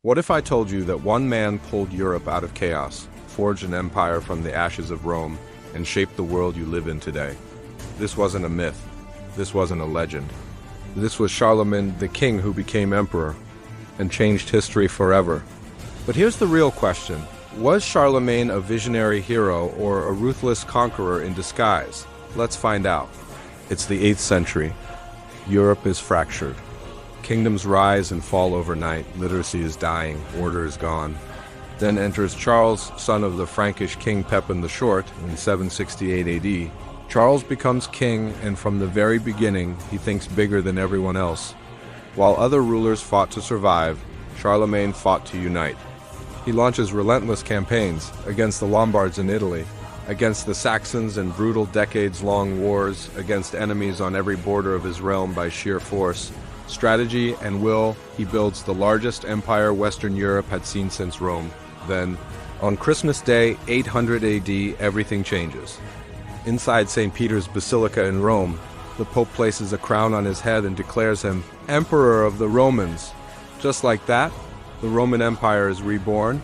What if I told you that one man pulled Europe out of chaos, forged an empire from the ashes of Rome, and shaped the world you live in today? This wasn't a myth. This wasn't a legend. This was Charlemagne, the king who became emperor and changed history forever. But here's the real question. Was Charlemagne a visionary hero or a ruthless conqueror in disguise? Let's find out. It's the 8th century. Europe is fractured. Kingdoms rise and fall overnight. Literacy is dying. Order is gone. Then enters Charles, son of the Frankish king Pepin the Short, in 768 AD. Charles becomes king, and from the very beginning, he thinks bigger than everyone else. While other rulers fought to survive, Charlemagne fought to unite. He launches relentless campaigns against the Lombards in Italy, against the Saxons in brutal decades-long wars, against enemies on every border of his realm by sheer force. Strategy and will, he builds the largest empire Western Europe had seen since Rome. Then, on Christmas Day, 800 AD, everything changes. Inside St. Peter's Basilica in Rome, the Pope places a crown on his head and declares him Emperor of the Romans. Just like that, the Roman Empire is reborn.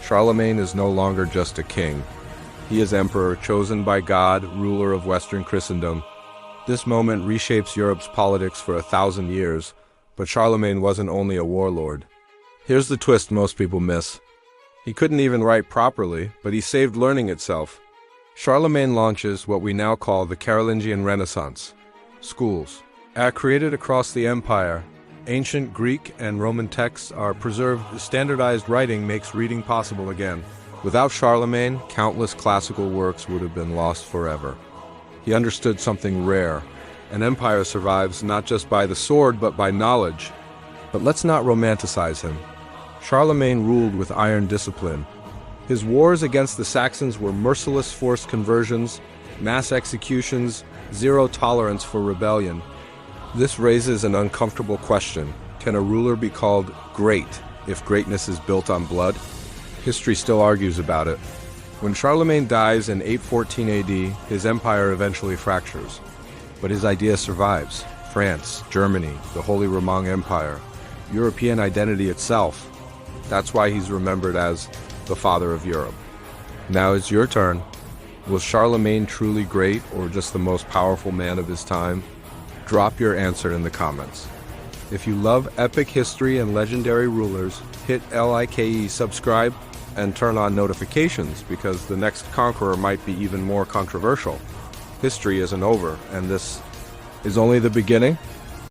Charlemagne is no longer just a king. He is emperor, chosen by God, ruler of Western Christendom. This moment reshapes Europe's politics for 1,000 years, but Charlemagne wasn't only a warlord. Here's the twist most people miss. He couldn't even write properly, but he saved learning itself. Charlemagne launches what we now call the Carolingian Renaissance. Schools are created across the empire. Ancient Greek and Roman texts are preserved. Standardized writing makes reading possible again. Without Charlemagne, countless classical works would have been lost forever. He understood something rare. An empire survives not just by the sword, but by knowledge. But let's not romanticize him. Charlemagne ruled with iron discipline. His wars against the Saxons were merciless forced conversions, mass executions, zero tolerance for rebellion. This raises an uncomfortable question. Can a ruler be called great if greatness is built on blood? History still argues about it. When Charlemagne dies in 814 AD, his empire eventually fractures. But his idea survives. France, Germany, the Holy Roman Empire, European identity itself. That's why he's remembered as the father of Europe. Now it's your turn. Was Charlemagne truly great or just the most powerful man of his time? Drop your answer in the comments. If you love epic history and legendary rulers, hit like, subscribe, and turn on notifications because the next conqueror might be even more controversial. History isn't over, and this is only the beginning.